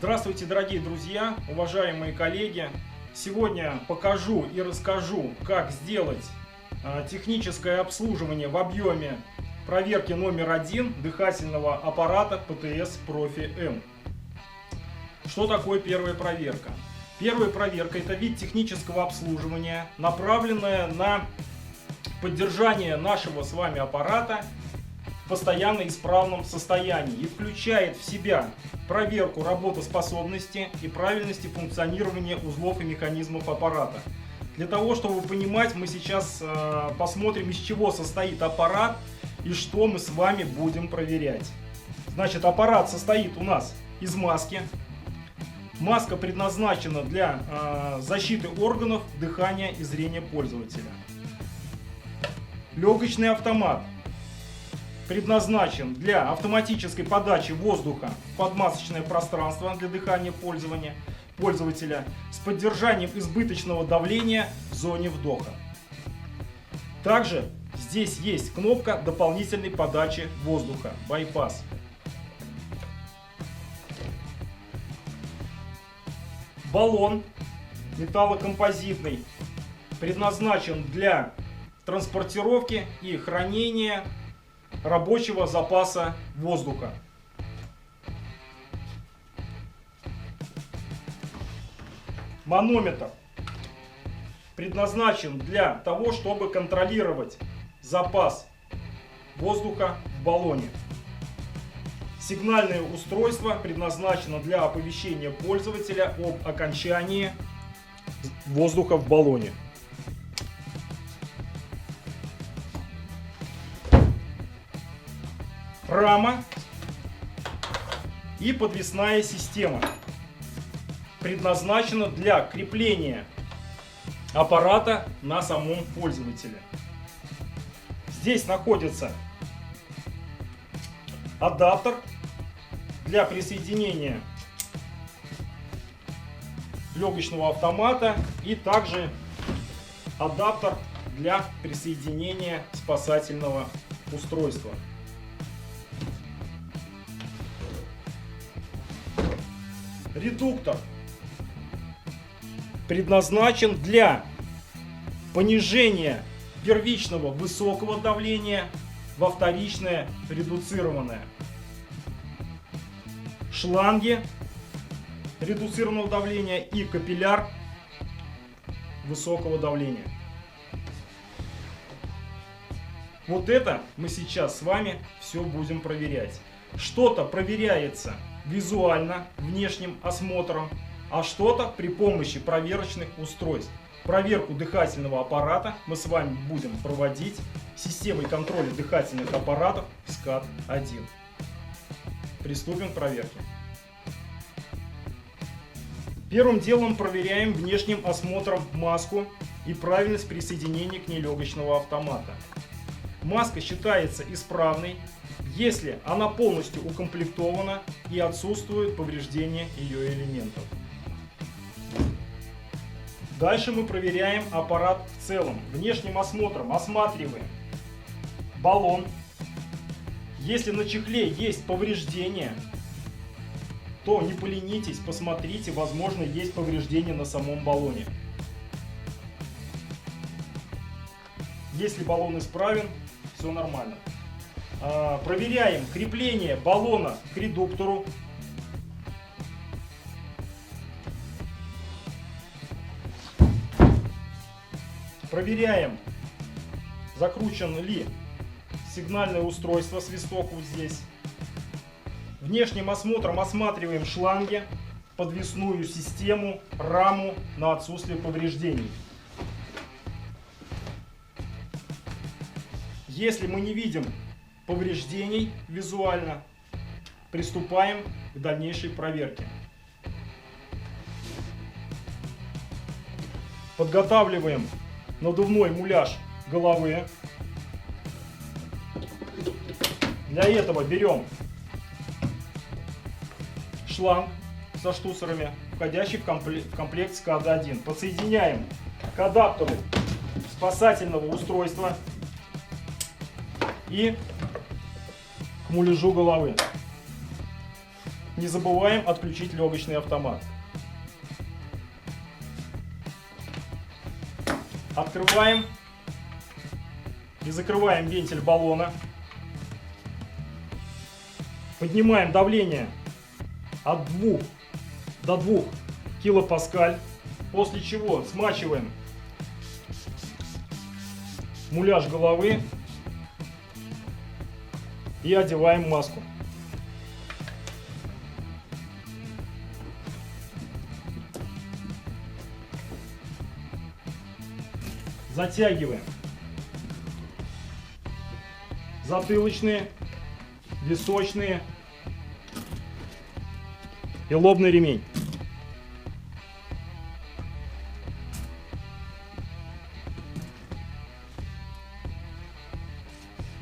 Здравствуйте, дорогие друзья, уважаемые коллеги! Сегодня покажу и расскажу, как сделать техническое обслуживание в объеме проверки номер 1 дыхательного аппарата ПТС Профи М. Что такое первая проверка? Первая проверка – это вид технического обслуживания, направленная на поддержание нашего с вами аппарата в постоянно исправном состоянии и включает в себя проверку работоспособности и правильности функционирования узлов и механизмов аппарата. Для того, чтобы понимать, мы сейчас посмотрим, из чего состоит аппарат и что мы с вами будем проверять. Значит, аппарат состоит у нас из маски. Маска предназначена для защиты органов дыхания и зрения пользователя. Легочный автомат предназначен для автоматической подачи воздуха в подмасочное пространство для дыхания пользователя с поддержанием избыточного давления в зоне вдоха. Также здесь есть кнопка дополнительной подачи воздуха, байпас. Баллон металлокомпозитный предназначен для транспортировки и хранения рабочего запаса воздуха. Манометр предназначен для того, чтобы контролировать запас воздуха в баллоне. Сигнальное устройство предназначено для оповещения пользователя об окончании воздуха в баллоне. Рама и подвесная система предназначена для крепления аппарата на самом пользователе. Здесь находится адаптер для присоединения легочного автомата и также адаптер для присоединения спасательного устройства. Редуктор предназначен для понижения первичного высокого давления во вторичное редуцированное. Шланги редуцированного давления и капилляр высокого давления. Вот это мы сейчас с вами все будем проверять. Что-то проверяется визуально, внешним осмотром, а что-то при помощи проверочных устройств. Проверку дыхательного аппарата мы с вами будем проводить системой контроля дыхательных аппаратов СКАД-1. Приступим к проверке. Первым делом проверяем внешним осмотром маску и правильность присоединения к ней легочного автомата. Маска считается исправной, если она полностью укомплектована и отсутствует повреждение ее элементов. Дальше мы проверяем аппарат в целом. Внешним осмотром осматриваем баллон. Если на чехле есть повреждения, то не поленитесь, посмотрите, возможно, есть повреждения на самом баллоне. Если баллон исправен, все нормально. Проверяем крепление баллона к редуктору. Проверяем, закручено ли сигнальное устройство, свисток вот здесь. Внешним осмотром осматриваем шланги, подвесную систему, раму на отсутствие повреждений. Если мы не видим повреждений визуально, приступаем к дальнейшей проверке. Подготавливаем надувной муляж головы. Для этого берем шланг со штуцерами, входящий в комплект СКАД-1. Подсоединяем к адаптеру спасательного устройства и к муляжу головы. не забываем отключить легочный автомат. Открываем и закрываем вентиль баллона. Поднимаем давление от 2 до 2 килопаскаль, после чего смачиваем муляж головы и одеваем маску. Затягиваем затылочные, височные и лобный ремень.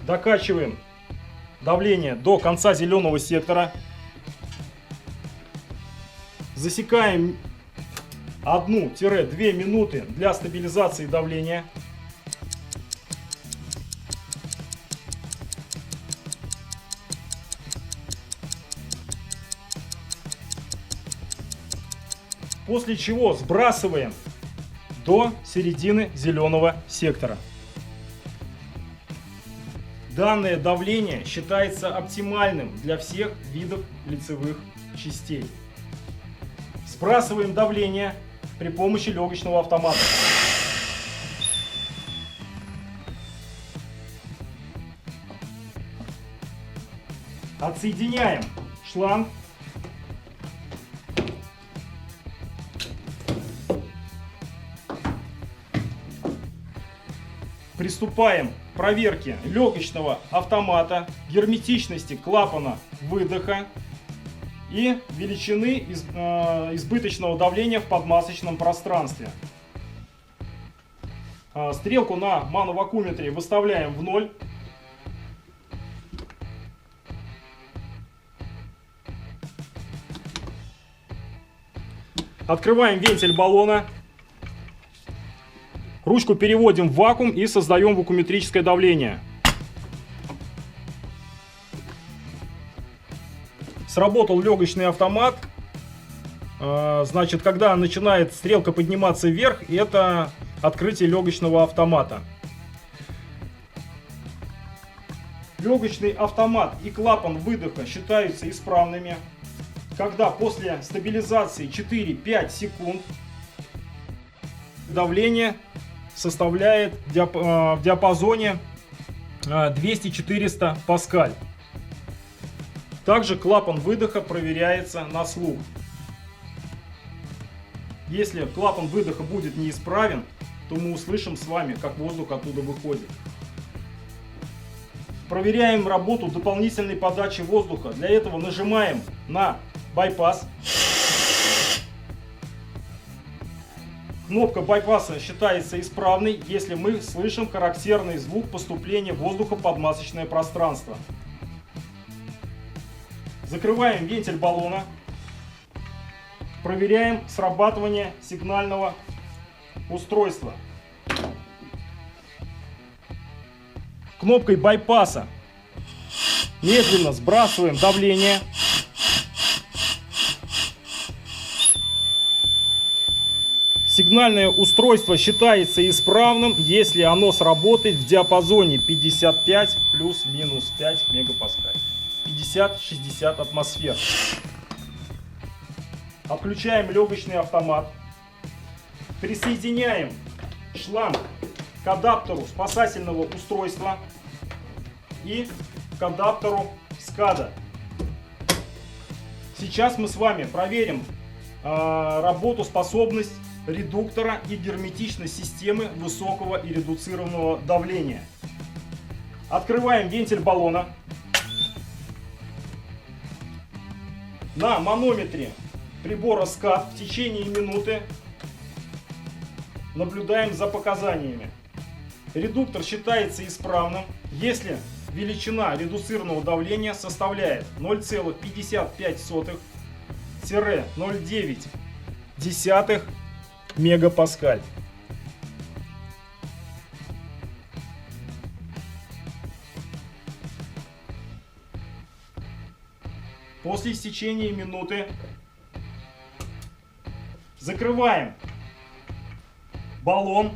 Докачиваем давление до конца зеленого сектора. Засекаем 1-2 минуты для стабилизации давления. После чего сбрасываем до середины зеленого сектора. Данное давление считается оптимальным для всех видов лицевых частей. Сбрасываем давление при помощи легочного автомата. Отсоединяем шланг. Приступаем к проверке легочного автомата, герметичности клапана выдоха и величины избыточного давления в подмасочном пространстве. Стрелку на мановакуметре выставляем в 0. Открываем вентиль баллона. Ручку переводим в вакуум и создаем вакууметрическое давление. Сработал легочный автомат. Значит, когда начинает стрелка подниматься вверх, это открытие легочного автомата. Легочный автомат и клапан выдоха считаются исправными, когда после стабилизации 4-5 секунд давление составляет в диапазоне 200-400 паскаль. Также клапан выдоха проверяется на слух. Если клапан выдоха будет неисправен, то мы услышим с вами, как воздух оттуда выходит. Проверяем работу дополнительной подачи воздуха. Для этого нажимаем на байпас. Кнопка байпаса считается исправной, если мы слышим характерный звук поступления воздуха в подмасочное пространство. Закрываем вентиль баллона. Проверяем срабатывание сигнального устройства. Кнопкой байпаса медленно сбрасываем давление. Сигнальное устройство считается исправным, если оно сработает в диапазоне 55 плюс-минус 5 мегапаскаль. 50-60 атмосфер. Отключаем легочный автомат. Присоединяем шланг к адаптеру спасательного устройства и к адаптеру SCADA. Сейчас мы с вами проверим работоспособность редуктора и герметичность системы высокого и редуцированного давления. Открываем вентиль баллона. На манометре прибора SCAD в течение минуты наблюдаем за показаниями. Редуктор считается исправным, если величина редуцированного давления составляет 0,55-0,9 мегапаскаль. После истечения минуты закрываем баллон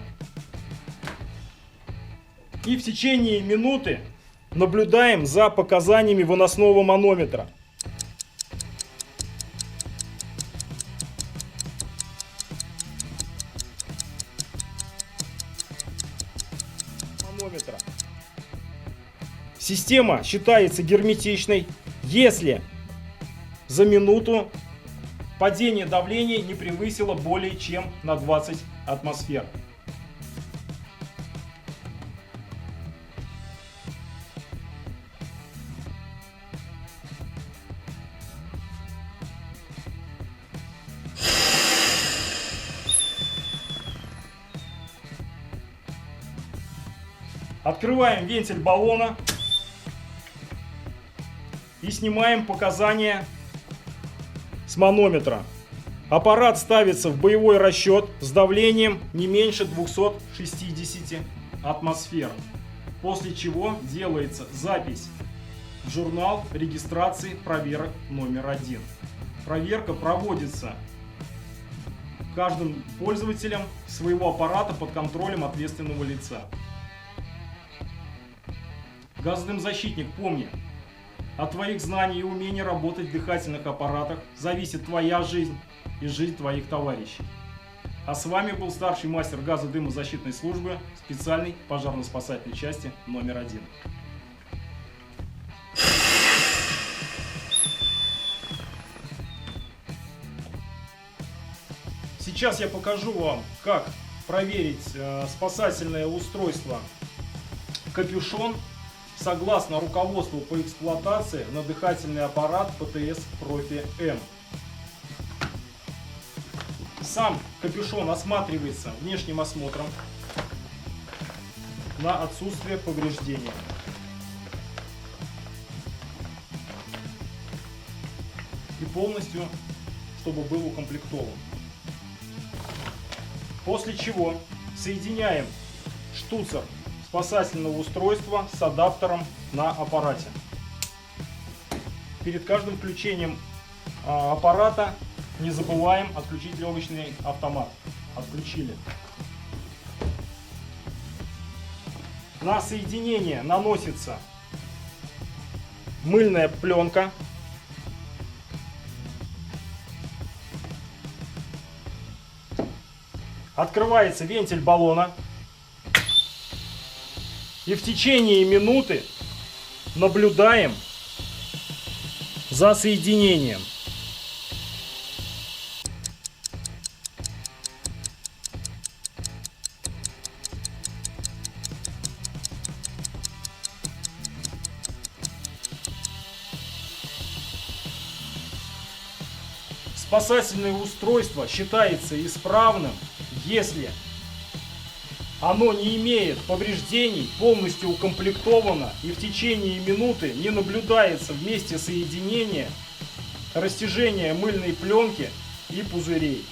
и в течение минуты наблюдаем за показаниями выносного манометра. Система считается герметичной, если за минуту падение давления не превысило более чем на 20 атмосфер. Открываем вентиль баллона и снимаем показания с манометра. Аппарат ставится в боевой расчет с давлением не меньше 260 атмосфер, после чего делается запись в журнал регистрации проверок номер 1. Проверка проводится каждым пользователем своего аппарата под контролем ответственного лица. Газодымозащитник, помни, от твоих знаний и умений работать в дыхательных аппаратах зависит твоя жизнь и жизнь твоих товарищей. А с вами был старший мастер газодымозащитной службы специальной пожарно-спасательной части номер 1. Сейчас я покажу вам, как проверить спасательное устройство «Капюшон» согласно руководству по эксплуатации на дыхательный аппарат ПТС Профи М. Сам капюшон осматривается внешним осмотром на отсутствие повреждения. И полностью, чтобы был укомплектован. После чего соединяем штуцер спасательного устройства с адаптером на аппарате. Перед каждым включением аппарата не забываем отключить легочный автомат. Отключили. На соединение наносится мыльная пленка. Открывается вентиль баллона. И в течение минуты наблюдаем за соединением. Спасательное устройство считается исправным, если оно не имеет повреждений, полностью укомплектовано и в течение минуты не наблюдается в месте соединения растяжения мыльной пленки и пузырей.